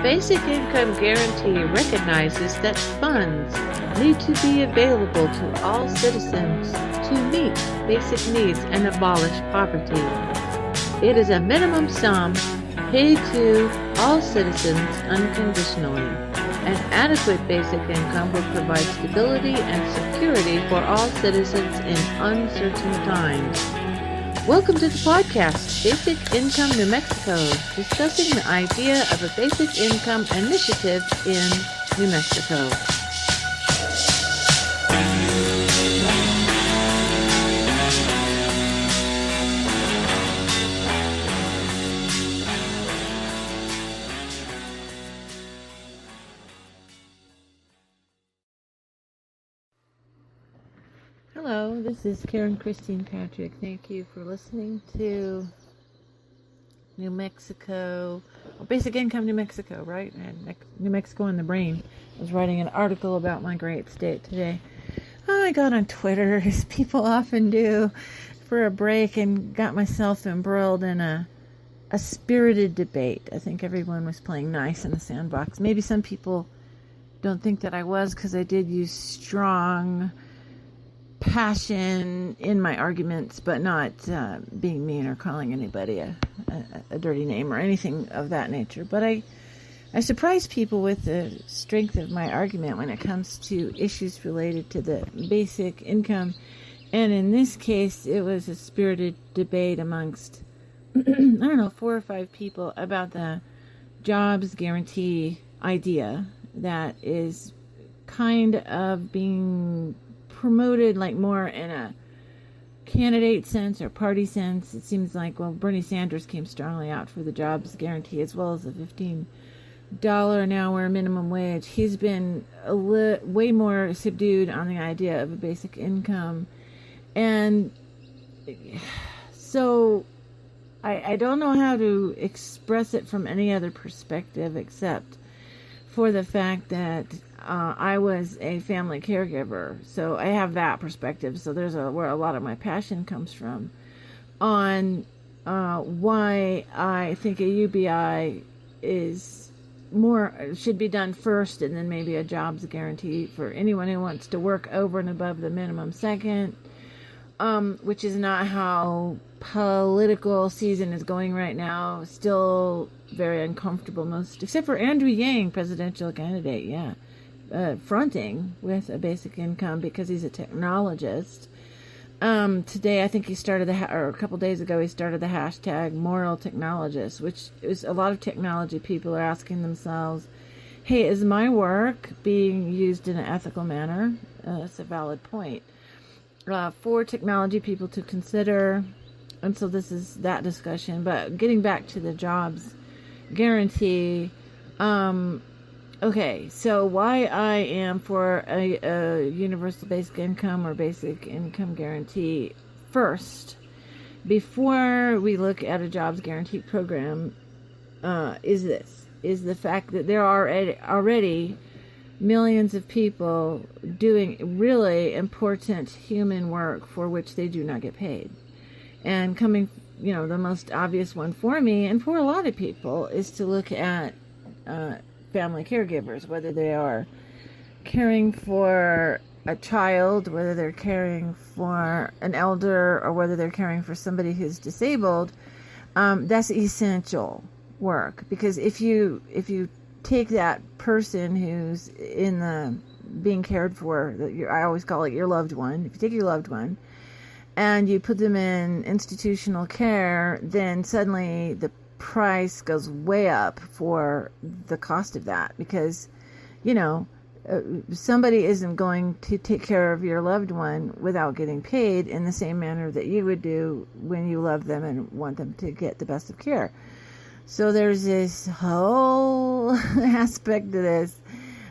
basic income guarantee recognizes that funds need to be available to all citizens to meet basic needs and abolish poverty. It is a minimum sum paid to all citizens unconditionally. An adequate basic income will provide stability and security for all citizens in uncertain times. Welcome to the podcast, Basic Income New Mexico, discussing the idea of a basic income initiative in New Mexico. Hello, this is Karen Christine Patrick. Thank you for listening to New Mexico, Basic Income New Mexico, right? And New Mexico in the brain. I was writing an article about my great state today. I got on Twitter, as people often do, for a break and got myself embroiled in a spirited debate. I think everyone was playing nice in the sandbox. Maybe some people don't think that I was, because I did use strong passion in my arguments, but not being mean or calling anybody a dirty name or anything of that nature. But I surprise people with the strength of my argument when it comes to issues related to the basic income. And in this case, it was a spirited debate amongst, 4 or 5 people about the jobs guarantee idea that is kind of being promoted like more in a candidate sense or party sense. It seems like, Bernie Sanders came strongly out for the jobs guarantee as well as the $15 an hour minimum wage. He's been way more subdued on the idea of a basic income. And so I don't know how to express it from any other perspective except for the fact that I was a family caregiver, so I have that perspective. So there's where a lot of my passion comes from on why I think a UBI should be done first, and then maybe a jobs guarantee for anyone who wants to work over and above the minimum second, which is not how political season is going right now. Still very uncomfortable, except for Andrew Yang, presidential candidate, fronting with a basic income because he's a technologist. Today, I think he started or a couple days ago, he started the hashtag moral technologist, which is a lot of technology people are asking themselves, hey, is my work being used in an ethical manner? That's a valid point for technology people to consider. And so this is that discussion. But getting back to the jobs guarantee, okay, so why I am for a universal basic income or basic income guarantee first, before we look at a jobs guarantee program, is the fact that there are already millions of people doing really important human work for which they do not get paid. And coming, the most obvious one for me and for a lot of people is to look at family caregivers, whether they are caring for a child, whether they're caring for an elder, or whether they're caring for somebody who's disabled. That's essential work, because if you take that person who's in the being cared for, I always call it your loved one. If you take your loved one and you put them in institutional care, then suddenly the price goes way up for the cost of that, because somebody isn't going to take care of your loved one without getting paid in the same manner that you would do when you love them and want them to get the best of care. So there's this whole aspect to this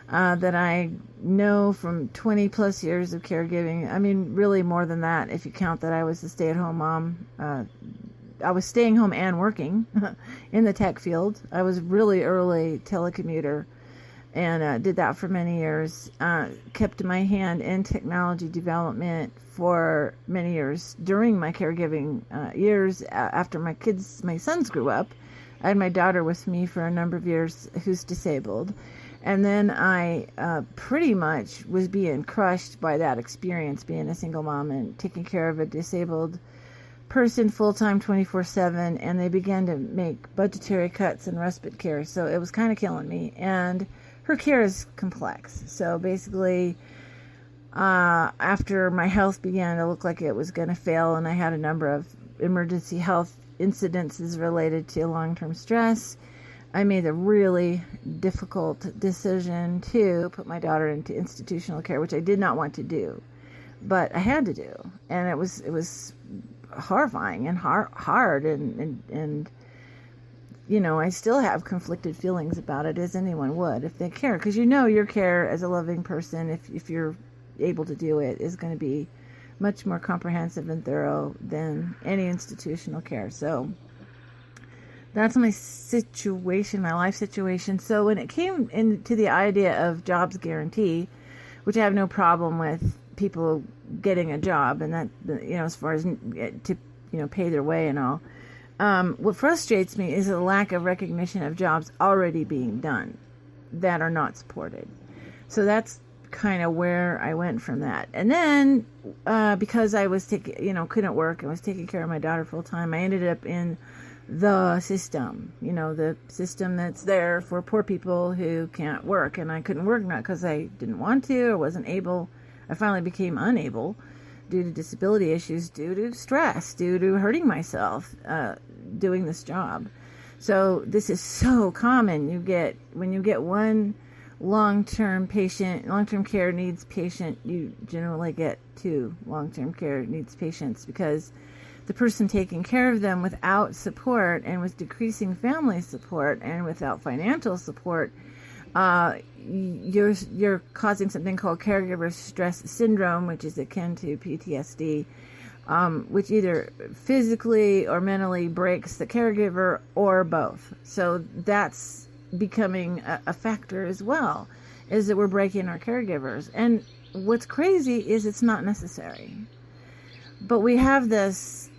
that I know from 20 plus years of caregiving. I mean, really more than that if you count that I was a stay-at-home mom. I was staying home and working in the tech field. I was really early telecommuter and did that for many years. Kept my hand in technology development for many years during my caregiving years after my sons grew up. I had my daughter with me for a number of years who's disabled. And then I pretty much was being crushed by that experience, being a single mom and taking care of a disabled person full-time 24/7, and they began to make budgetary cuts in respite care, so it was kind of killing me. And her care is complex, so basically after my health began to look like it was going to fail, and I had a number of emergency health incidences related to long-term stress, I made a really difficult decision to put my daughter into institutional care, which I did not want to do, but I had to do. And it was horrifying and hard and you know, I still have conflicted feelings about it, as anyone would if they care, because you know your care as a loving person, if you're able to do it, is going to be much more comprehensive and thorough than any institutional care. So that's my situation, my life situation. So when it came into the idea of jobs guarantee, which I have no problem with people getting a job, and that, you know, as far as to, you know, pay their way and all, what frustrates me is the lack of recognition of jobs already being done that are not supported. So that's kind of where I went from that. And then because I was couldn't work and was taking care of my daughter full time, I ended up in the system, you know, the system that's there for poor people who can't work. And I couldn't work, not because I didn't want to or wasn't able. I finally became unable due to disability issues, due to stress, due to hurting myself doing this job. So this is so common. When you get one long-term care needs patient, you generally get two long-term care needs patients, because the person taking care of them without support and with decreasing family support and without financial support, you're causing something called caregiver stress syndrome, which is akin to PTSD, which either physically or mentally breaks the caregiver or both. So that's becoming a factor as well, is that we're breaking our caregivers. And what's crazy is it's not necessary. But we have this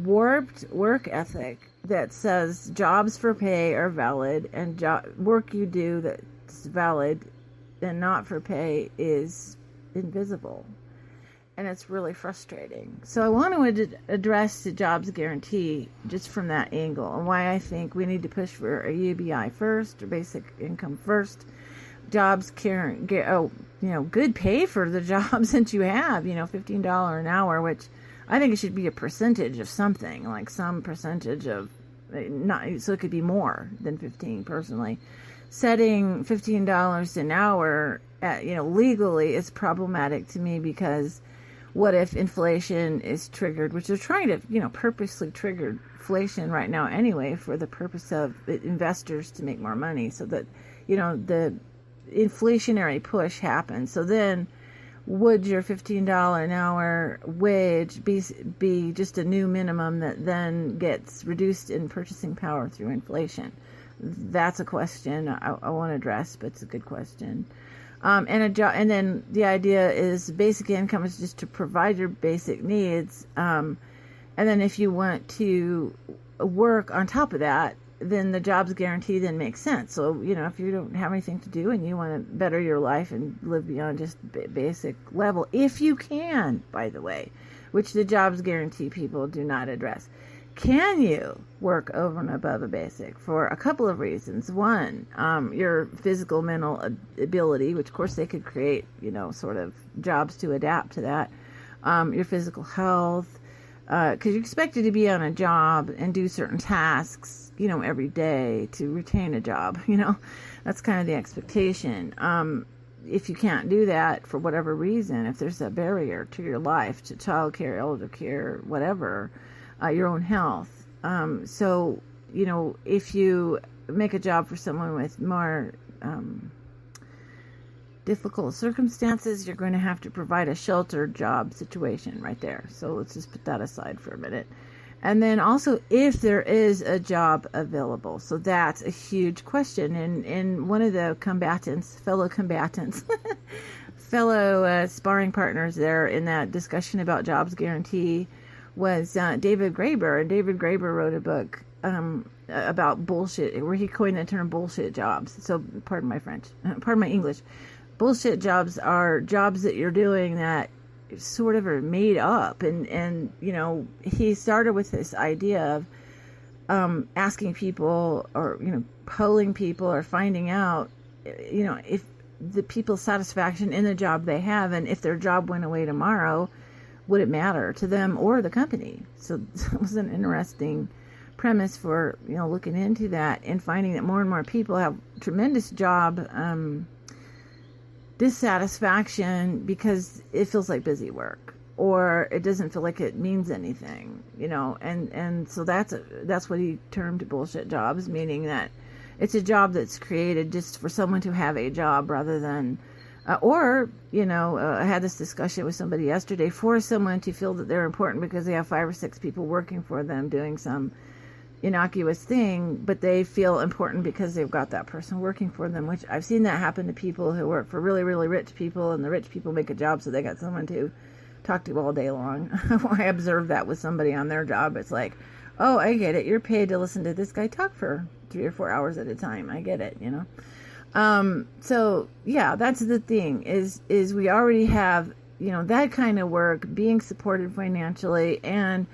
warped work ethic that says jobs for pay are valid, and work you do that's valid and not for pay is invisible. And it's really frustrating. So I want to address the jobs guarantee just from that angle, and why I think we need to push for a UBI first, or basic income first. Jobs care, good pay for the jobs that you have, $15 an hour, which I think it should be a percentage of something, like some percentage of, so it could be more than 15 personally. Setting $15 an hour legally is problematic to me, because what if inflation is triggered, which they're trying to, purposely trigger inflation right now anyway, for the purpose of investors to make more money, so that, the inflationary push happens. So then would your $15 an hour wage be just a new minimum that then gets reduced in purchasing power through inflation? That's a question I want to address, but it's a good question. And then the idea is basic income is just to provide your basic needs. And then if you want to work on top of that, then the jobs guarantee then makes sense. So, if you don't have anything to do and you want to better your life and live beyond just basic level, if you can, by the way, which the jobs guarantee people do not address. Can you work over and above a basic? For a couple of reasons. One, your physical, mental ability, which of course they could create, sort of jobs to adapt to that. Your physical health, because you're expected to be on a job and do certain tasks, every day to retain a job. That's kind of the expectation. If you can't do that for whatever reason, if there's a barrier to your life, to childcare, elder care, whatever, your own health. So, if you make a job for someone with more difficult circumstances, you're going to have to provide a sheltered job situation right there. So let's just put that aside for a minute. And then also, if there is a job available. So that's a huge question. And one of the fellow sparring partners there in that discussion about jobs guarantee was David Graeber. And David Graeber wrote a book about bullshit, where he coined the term bullshit jobs. So pardon my French, pardon my English. Bullshit jobs are jobs that you're doing that sort of are made up. And he started with this idea of asking people, or polling people, or finding out if the people's satisfaction in the job they have, and if their job went away tomorrow, would it matter to them or the company? So it was an interesting premise for looking into that, and finding that more and more people have tremendous job dissatisfaction because it feels like busy work, or it doesn't feel like it means anything, and so that's what he termed bullshit jobs, meaning that it's a job that's created just for someone to have a job, rather than I had this discussion with somebody yesterday, for someone to feel that they're important because they have 5 or 6 people working for them doing some innocuous thing, but they feel important because they've got that person working for them, which I've seen that happen to people who work for really, really rich people, and the rich people make a job so they got someone to talk to all day long. I observed that with somebody on their job. It's like, oh, I get it. You're paid to listen to this guy talk for 3 or 4 hours at a time. I get it, So yeah, that's the thing is we already have, that kind of work being supported financially, and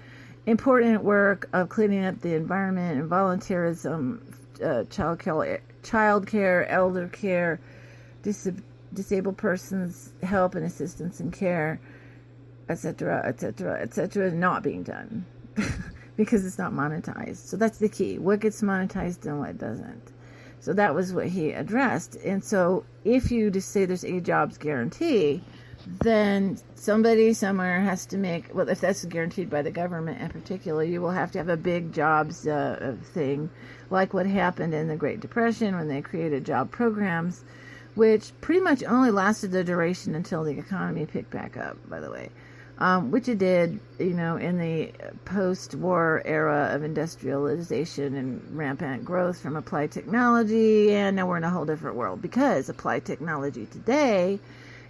important work of cleaning up the environment and volunteerism, child care, elder care, disabled persons help and assistance and care, etc., etc., etc., not being done because it's not monetized. So that's the key: what gets monetized and what doesn't. So that was what he addressed. And so if you just say there's a jobs guarantee, then somebody somewhere has to make, well, if that's guaranteed by the government in particular, you will have to have a big jobs thing, like what happened in the Great Depression when they created job programs, which pretty much only lasted the duration until the economy picked back up, by the way, which it did, in the post-war era of industrialization and rampant growth from applied technology, and now we're in a whole different world, because applied technology today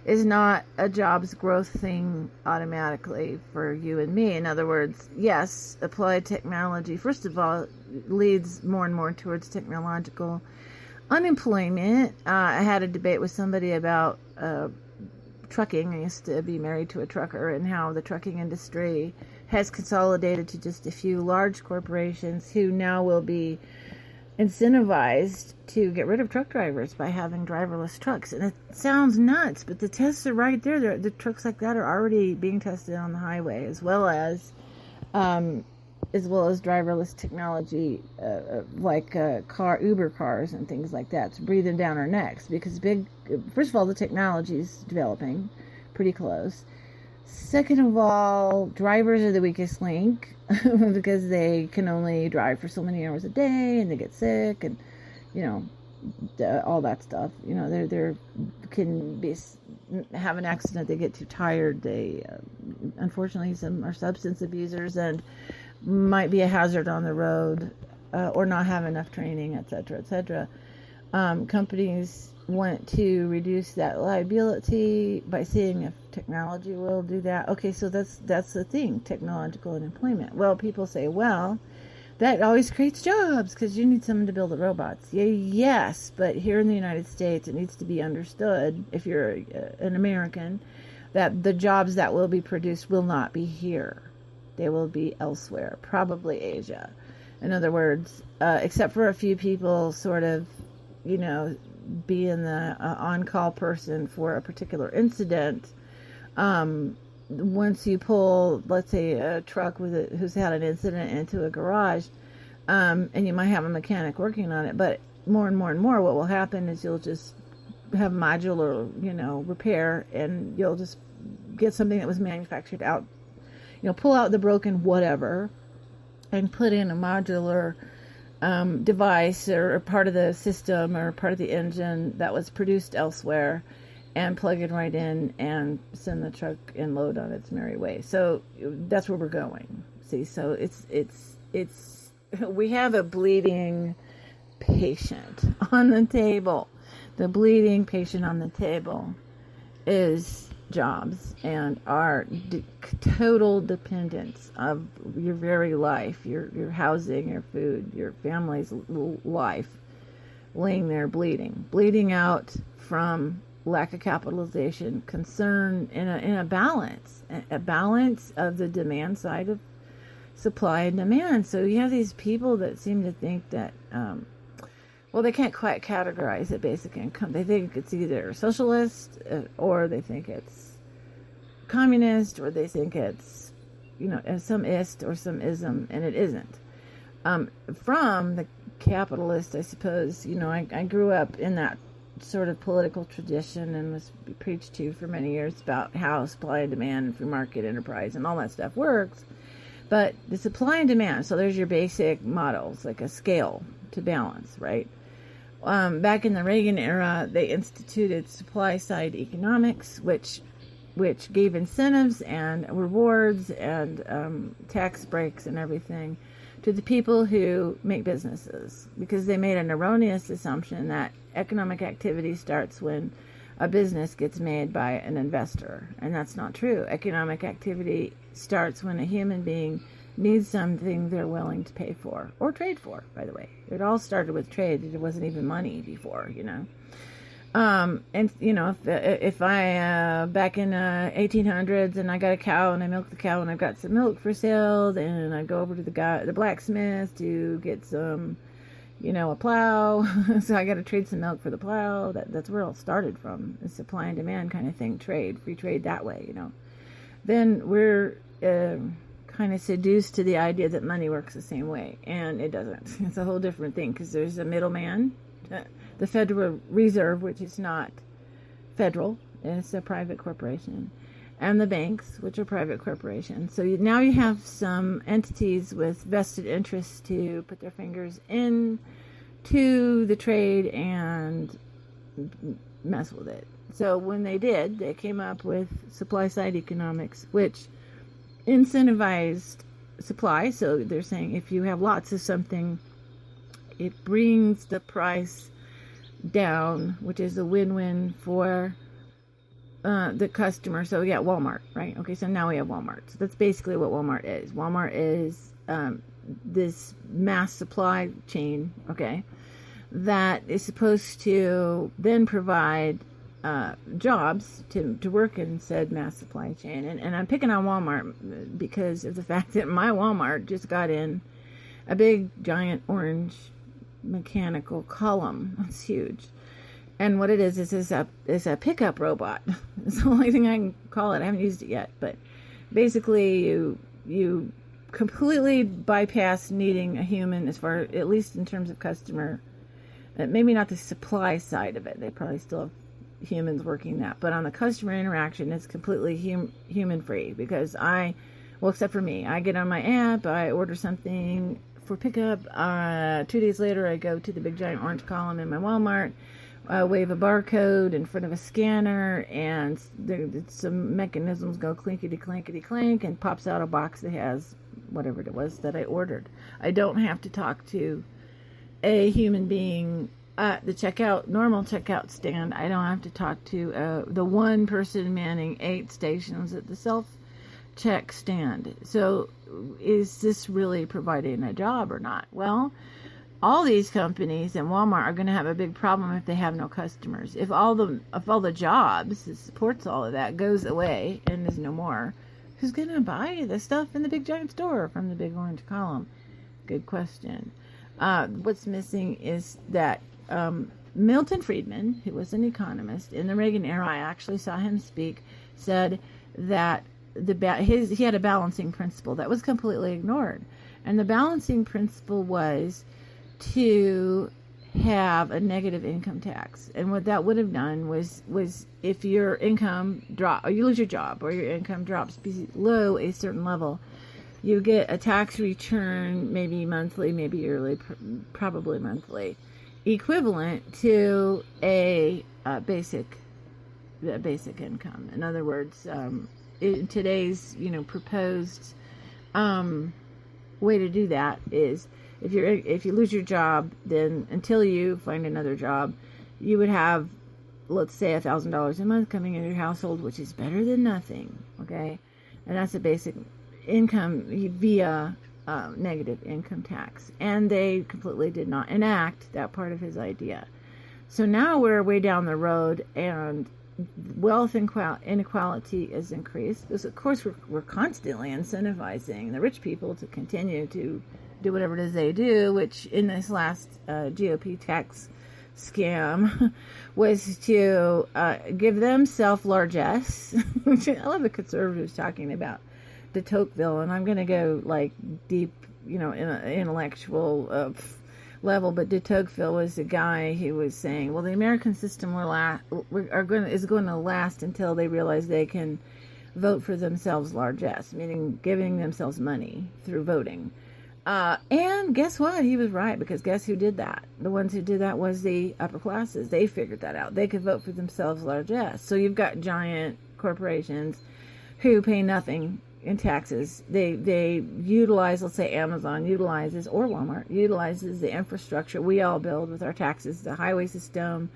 is not a jobs growth thing automatically for you and me. In other words, yes, applied technology, first of all, leads more and more towards technological unemployment. I had a debate with somebody about trucking. I used to be married to a trucker, and how the trucking industry has consolidated to just a few large corporations who now will be incentivized to get rid of truck drivers by having driverless trucks. And it sounds nuts, but the tests are right there. The trucks like that are already being tested on the highway, as well as driverless technology, like Uber cars and things like that, to breathing down our necks. Because first of all, the technology is developing pretty close. Second of all, drivers are the weakest link because they can only drive for so many hours a day, and they get sick, and all that stuff. They can have an accident. They get too tired. They unfortunately, some are substance abusers and might be a hazard on the road, or not have enough training, etc., etc. Companies want to reduce that liability by seeing if technology will do that. Okay, so that's the thing, technological unemployment. Well, people say, well, that always creates jobs because you need someone to build the robots. Yeah, yes, but here in the United States, it needs to be understood, if you're an American, that the jobs that will be produced will not be here. They will be elsewhere, probably Asia. In other words, except for a few people sort of, being the on-call person for a particular incident. Once you pull, let's say, a truck who's had an incident into a garage, and you might have a mechanic working on it, but more and more and more, what will happen is you'll just have modular, repair, and you'll just get something that was manufactured out, pull out the broken whatever, and put in a modular device or part of the system or part of the engine that was produced elsewhere, and plug it right in and send the truck and load on its merry way. So that's where we're going. See, so it's we have a bleeding patient on the table. The bleeding patient on the table is jobs and are total dependents of your very life, your housing, your food, your family's life, laying there bleeding out from lack of capitalization, concern in a balance of the demand side of supply and demand. So you have these people that seem to think that, well, they can't quite categorize it basic income. They think it's either socialist, or they think it's communist, or they think it's, some ist or some ism, and it isn't. From the capitalist, I suppose, I grew up in that sort of political tradition and was preached to for many years about how supply and demand and free market enterprise and all that stuff works. But the supply and demand, so there's your basic models, like a scale to balance, right? Back in the Reagan era, they instituted supply side economics, which gave incentives and rewards and tax breaks and everything to the people who make businesses, because they made an erroneous assumption that economic activity starts when a business gets made by an investor, and that's not true. Economic activity starts when a human being needs something they're willing to pay for or trade for, by the way. It all started with trade. It wasn't even money before, and if I back in 1800s and I got a cow and I milk the cow and I've got some milk for sale, then I go over to the blacksmith to get some, a plow. So I got to trade some milk for the plow. That's where it all started from, a supply and demand kind of thing, free trade that way, Then we're kind of seduced to the idea that money works the same way, and it doesn't. It's a whole different thing, because there's a middleman, the Federal Reserve, which is not federal, and it's a private corporation, and the banks, which are private corporations. So now you have some entities with vested interests to put their fingers into the trade and mess with it. So when they did, they came up with supply side economics, which incentivized supply. So they're saying if you have lots of something, it brings the price down, which is a win-win for the customer. So yeah, Walmart, right? Okay, so now we have Walmart. So that's basically what Walmart is. Walmart is this mass supply chain, okay, that is supposed to then provide jobs to work in said mass supply chain. And I'm picking on Walmart because of the fact that my Walmart just got in a big giant orange mechanical column. It's huge. And what it is a pickup robot. It's the only thing I can call it. I haven't used it yet, but basically you completely bypass needing a human, as far, at least in terms of customer. Maybe not the supply side of it. They probably still have humans working that, but on the customer interaction, it's completely human free, because except for me, I get on my app, I order something for pickup. 2 days later, I go to the big giant orange column in my Walmart, wave a barcode in front of a scanner, and some mechanisms go clinkety clankety clank, and pops out a box that has whatever it was that I ordered. I don't have to talk to a human being at the normal checkout stand. I don't have to talk to the one person manning 8 stations at the self-check stand. So is this really providing a job or not? Well, all these companies and Walmart are going to have a big problem if they have no customers. If all the jobs that supports all of that goes away and is no more, who's going to buy the stuff in the big giant store from the big orange column? Good question. What's missing is that Milton Friedman, who was an economist in the Reagan era, I actually saw him speak, said that he had a balancing principle that was completely ignored. And the balancing principle was to have a negative income tax. And what that would have done was if your income or you lose your job, or your income drops below a certain level, you get a tax return, maybe monthly, maybe yearly, probably monthly, equivalent to a basic income. In other words, in today's proposed way to do that is if you lose your job, then until you find another job, you would have let's say $1,000 a month coming into your household, which is better than nothing, okay? And that's a basic income via negative income tax. And they completely did not enact that part of his idea. So now we're way down the road, and wealth inequality is increased. Because of course we're constantly incentivizing the rich people to continue to do whatever it is they do, which in this last GOP tax scam was to give them self-largesse, which I love the conservatives talking about de Tocqueville, and I'm going to go like deep, in an intellectual level, but de Tocqueville was the guy who was saying, well, the American system is going to last until they realize they can vote for themselves largesse, meaning giving themselves money through voting. And guess what? He was right, because guess who did that? The ones who did that was the upper classes. They figured that out. They could vote for themselves largesse. So you've got giant corporations who pay nothing in taxes. They utilize, let's say Amazon utilizes, or Walmart utilizes the infrastructure we all build with our taxes, the highway system,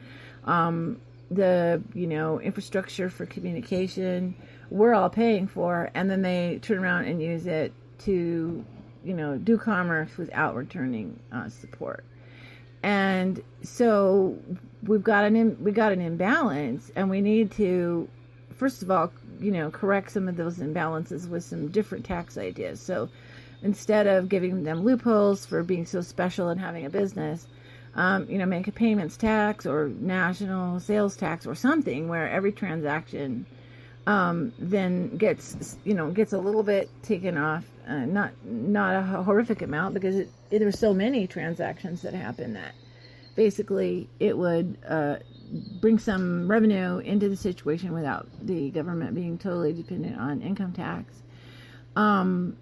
the infrastructure for communication, we're all paying for, and then they turn around and use it to do commerce without returning support. And so we got an imbalance, and we need to, first of all, correct some of those imbalances with some different tax ideas. So instead of giving them loopholes for being so special and having a business, make a payments tax or national sales tax or something where every transaction then gets a little bit taken off, not a horrific amount, because there's so many transactions that happen that basically it would bring some revenue into the situation without the government being totally dependent on income tax. And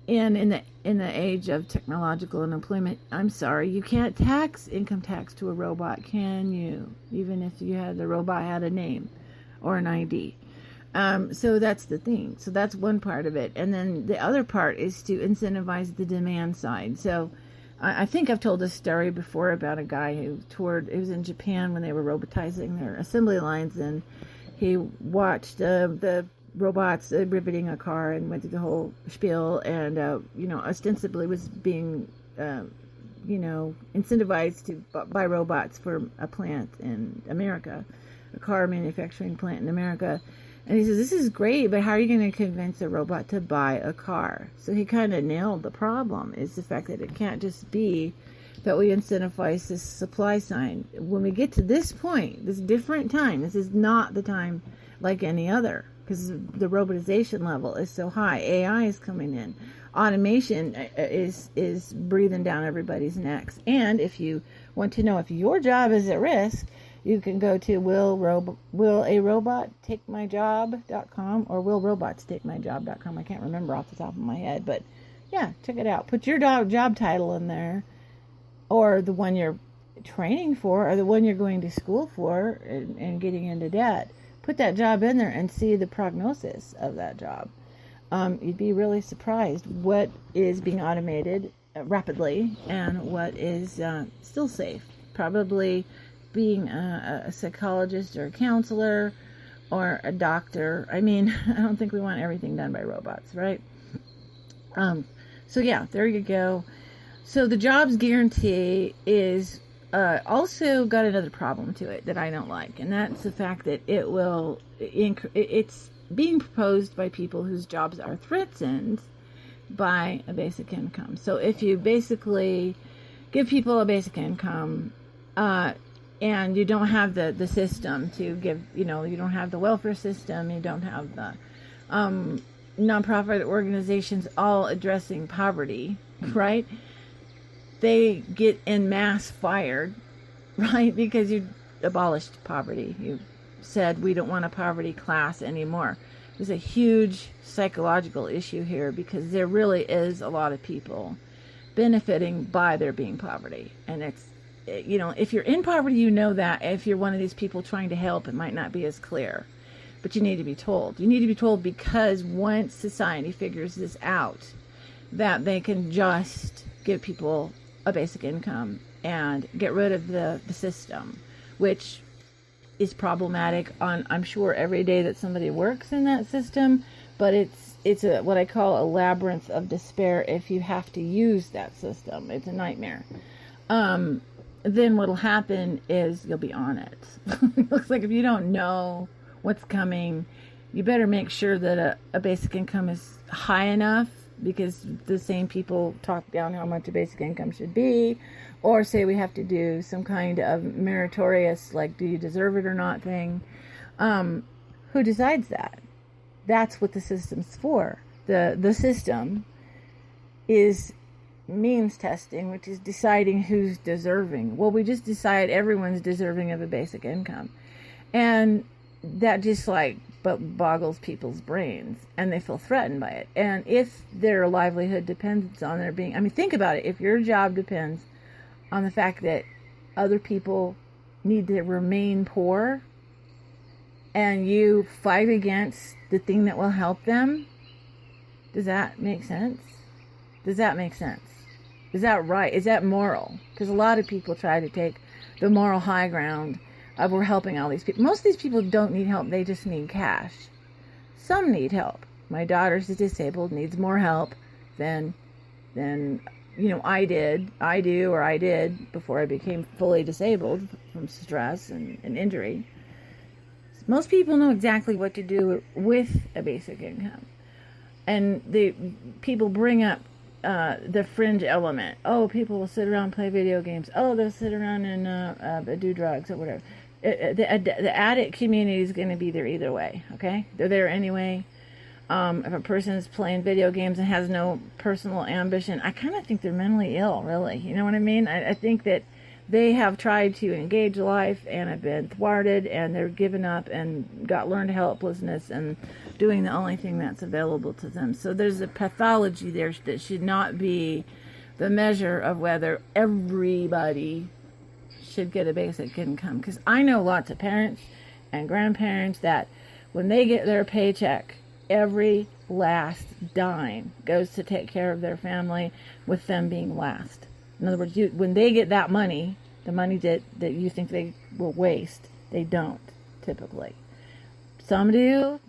in the age of technological unemployment, I'm sorry, you can't tax income tax to a robot, can you? Even if the robot had a name or an ID. So that's the thing. So that's one part of it. And then the other part is to incentivize the demand side. So I think I've told this story before about a guy who it was in Japan when they were robotizing their assembly lines, and he watched the robots riveting a car and went through the whole spiel, and ostensibly was being incentivized to buy robots for a plant in America, a car manufacturing plant in America. And he says, this is great, but how are you going to convince a robot to buy a car? So he kind of nailed the problem, is the fact that it can't just be that we incentivize this supply side. When we get to this point, this different time, this is not the time like any other, because the robotization level is so high. AI is coming in. Automation is breathing down everybody's necks. And if you want to know if your job is at risk, you can go to willarobottakemyjob.com or willrobotstakemyjob.com. I can't remember off the top of my head, but yeah, check it out. Put your job title in there, or the one you're training for, or the one you're going to school for and getting into debt. Put that job in there and see the prognosis of that job. You'd be really surprised what is being automated rapidly and what is still safe. Probably being a psychologist or a counselor or a doctor. I mean, I don't think we want everything done by robots, right? So yeah, there you go. So the jobs guarantee is also got another problem to it that I don't like, and that's the fact that it's being proposed by people whose jobs are threatened by a basic income. So if you basically give people a basic income, and you don't have the system to give, you don't have the welfare system, you don't have the nonprofit organizations all addressing poverty, right? They get en masse fired, right? Because you abolished poverty. You said we don't want a poverty class anymore. There's a huge psychological issue here, because there really is a lot of people benefiting by there being poverty. And it's, if you're in poverty, you know that. If you're one of these people trying to help, it might not be as clear. But you need to be told. You need to be told, because once society figures this out, that they can just give people a basic income and get rid of the system, which is problematic on, I'm sure, every day that somebody works in that system, but it's a what I call a labyrinth of despair if you have to use that system. It's a nightmare. Then what'll happen is you'll be on it. It looks like if you don't know what's coming, you better make sure that a basic income is high enough, because the same people talk down how much a basic income should be, or say we have to do some kind of meritorious, like, do you deserve it or not thing. Who decides that? That's what the system's for. The system is means testing, which is deciding who's deserving. Well, we just decide everyone's deserving of a basic income. And that just boggles people's brains, and they feel threatened by it. And if their livelihood depends on their being, I mean, think about it. If your job depends on the fact that other people need to remain poor, and you fight against the thing that will help them, does that make sense? Does that make sense? Is that right? Is that moral? Because a lot of people try to take the moral high ground of we're helping all these people. Most of these people don't need help. They just need cash. Some need help. My daughter's disabled, needs more help than I did before I became fully disabled from stress and injury. Most people know exactly what to do with a basic income. And the people bring up the fringe element. Oh, people will sit around and play video games. Oh, they'll sit around and do drugs or whatever. The addict community is going to be there either way, okay? They're there anyway. If a person is playing video games and has no personal ambition, I kind of think they're mentally ill, really. You know what I mean? I think that they have tried to engage life and have been thwarted, and they're given up and got learned helplessness and doing the only thing that's available to them. So there's a pathology there that should not be the measure of whether everybody should get a basic income. Because I know lots of parents and grandparents that when they get their paycheck, every last dime goes to take care of their family, with them being last. In other words, when they get that money, the money that you think they will waste, they don't, typically. Some do.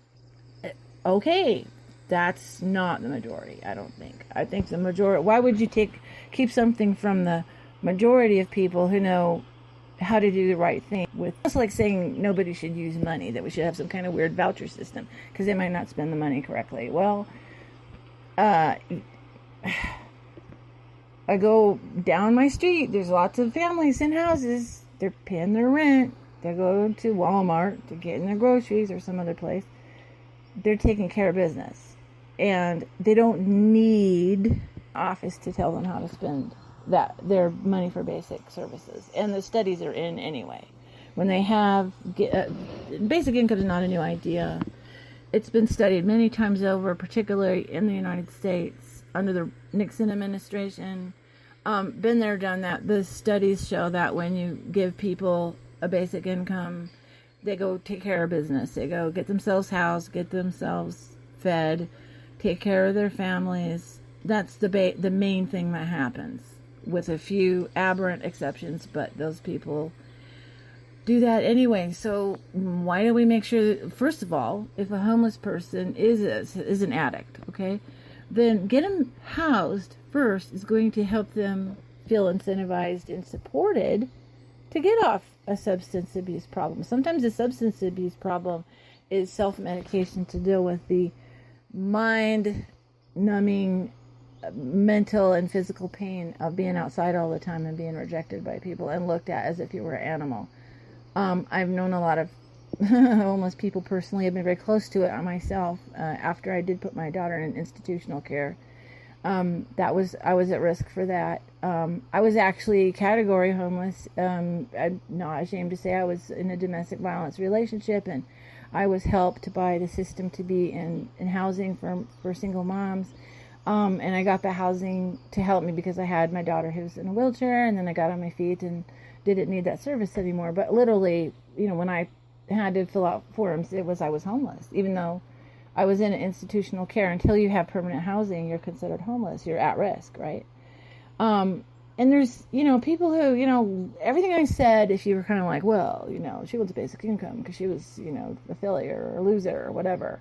Okay, that's not the majority, I don't think. I think the majority, why would you keep something from the majority of people who know how to do the right thing? It's like saying nobody should use money, that we should have some kind of weird voucher system because they might not spend the money correctly. Well, I go down my street, there's lots of families in houses, they're paying their rent, they go to Walmart to get in their groceries or some other place. They're taking care of business, and they don't need office to tell them how to spend their money for basic services. And the studies are in anyway. When they have basic income is not a new idea. It's been studied many times over, particularly in the United States under the Nixon administration. Been there, done that. The studies show that when you give people a basic income, they go take care of business. They go get themselves housed, get themselves fed, take care of their families. That's the main thing that happens, with a few aberrant exceptions, but those people do that anyway. So why do we make sure that, first of all, if a homeless person is an addict, okay, then get them housed first is going to help them feel incentivized and supported to get off a substance abuse problem. Sometimes the substance abuse problem is self-medication to deal with the mind-numbing mental and physical pain of being outside all the time and being rejected by people and looked at as if you were an animal. I've known a lot of homeless people personally. I've been very close to it myself. After I did put my daughter in institutional care, I was at risk for that. I was actually category homeless. I'm not ashamed to say I was in a domestic violence relationship, and I was helped by the system to be in housing for single moms. And I got the housing to help me because I had my daughter who was in a wheelchair, and then I got on my feet and didn't need that service anymore. But literally, when I had to fill out forms, I was homeless, even though I was in institutional care. Until you have permanent housing, you're considered homeless. You're at risk, right? And And there's, people who, everything I said, if you were kind of like, well, she wants a basic income because she was, a failure or a loser or whatever.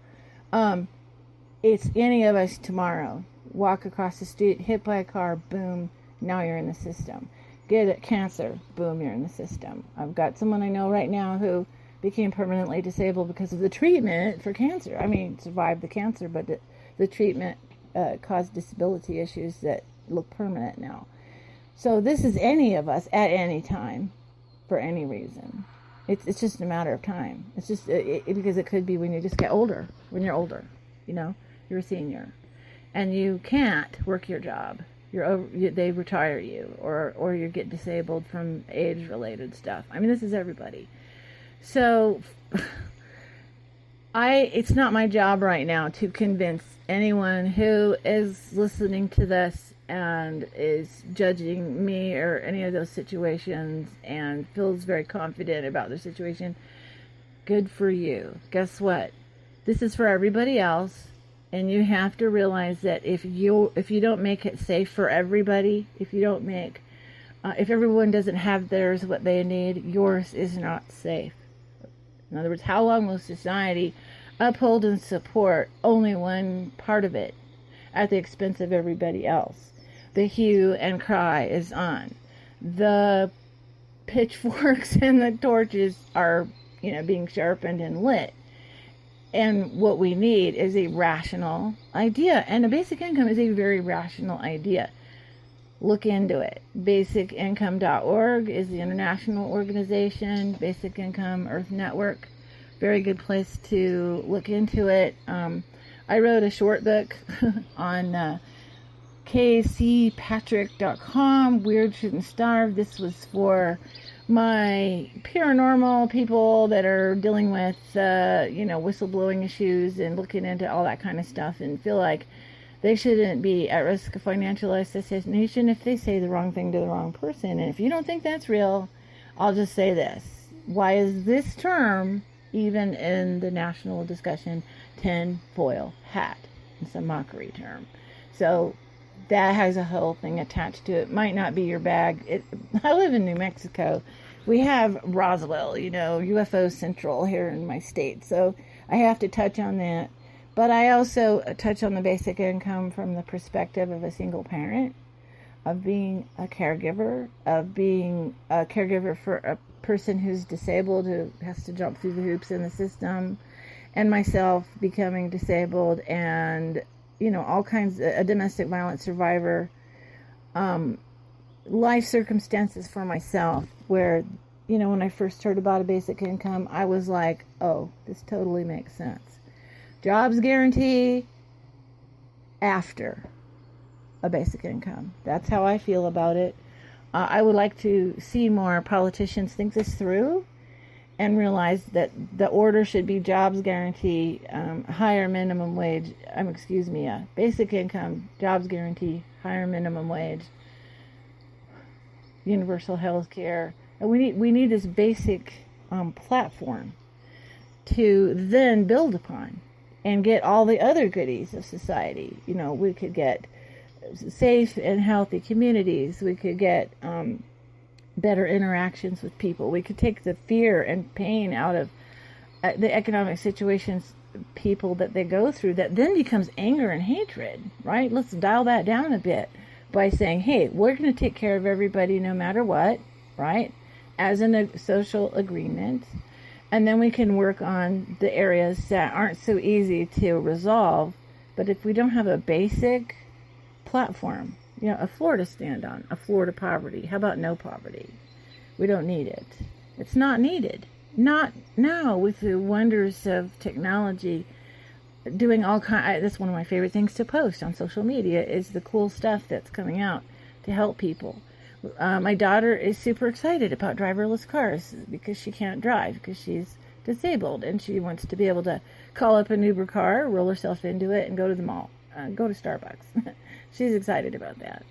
It's any of us tomorrow. Walk across the street, hit by a car, boom, now you're in the system. Get cancer, boom, you're in the system. I've got someone I know right now who became permanently disabled because of the treatment for cancer. I mean, survived the cancer, but the treatment caused disability issues that look permanent now. So this is any of us at any time for any reason. It's just a matter of time. It's just because it could be when you just get older, when you're older, you're a senior and you can't work your job. They retire you or you get disabled from age related stuff. I mean, this is everybody. So it's not my job right now to convince anyone who is listening to this and is judging me or any of those situations and feels very confident about their situation. Good for you. Guess what? This is for everybody else, and you have to realize that if you don't make it safe for everybody, if everyone doesn't have theirs what they need, yours is not safe. In other words, how long will society uphold and support only one part of it at the expense of everybody else? The hue and cry is on. The pitchforks and the torches are, being sharpened and lit. And what we need is a rational idea. And a basic income is a very rational idea. Look into it. Basicincome.org is the international organization. Basic Income Earth Network. Very good place to look into it. I wrote a short book on kcpatrick.com, Weird Shouldn't Starve. This was for my paranormal people that are dealing with, whistleblowing issues and looking into all that kind of stuff and feel like they shouldn't be at risk of financial assassination if they say the wrong thing to the wrong person. And if you don't think that's real, I'll just say this. Why is this term even in the national discussion tinfoil hat? It's a mockery term. So that has a whole thing attached to it. Might not be your bag. I live in New Mexico. We have Roswell, UFO Central here in my state. So I have to touch on that. But I also touch on the basic income from the perspective of a single parent, of being a caregiver, for a person who's disabled, who has to jump through the hoops in the system, and myself becoming disabled and all kinds, a domestic violence survivor, life circumstances for myself where, when I first heard about a basic income, I was like, oh, this totally makes sense. Jobs guarantee after a basic income. That's how I feel about it. I would like to see more politicians think this through and realize that the order should be jobs guarantee, higher minimum wage, basic income, jobs guarantee, higher minimum wage, universal health care. And we need this basic platform to then build upon and get all the other goodies of society. We could get safe and healthy communities. We could get better interactions with people. We could take the fear and pain out of the economic situations people that they go through that then becomes anger and hatred, right? Let's dial that down a bit by saying, hey, we're going to take care of everybody no matter what, right? As a social agreement. And then we can work on the areas that aren't so easy to resolve. But if we don't have a basic platform, a floor to stand on, a floor to poverty. How about no poverty? We don't need it. It's not needed. Not now with the wonders of technology doing all kind. That's one of my favorite things to post on social media is the cool stuff that's coming out to help people. My daughter is super excited about driverless cars because she can't drive because she's disabled and she wants to be able to call up an Uber car, roll herself into it, and go to the mall, go to Starbucks. She's excited about that.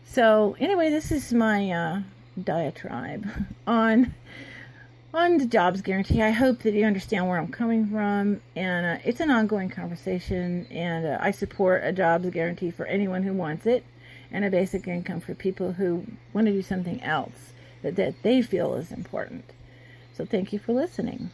So anyway, this is my diatribe on the jobs guarantee. I hope that you understand where I'm coming from, and it's an ongoing conversation, and I support a jobs guarantee for anyone who wants it, and a basic income for people who want to do something else that they feel is important. So thank you for listening.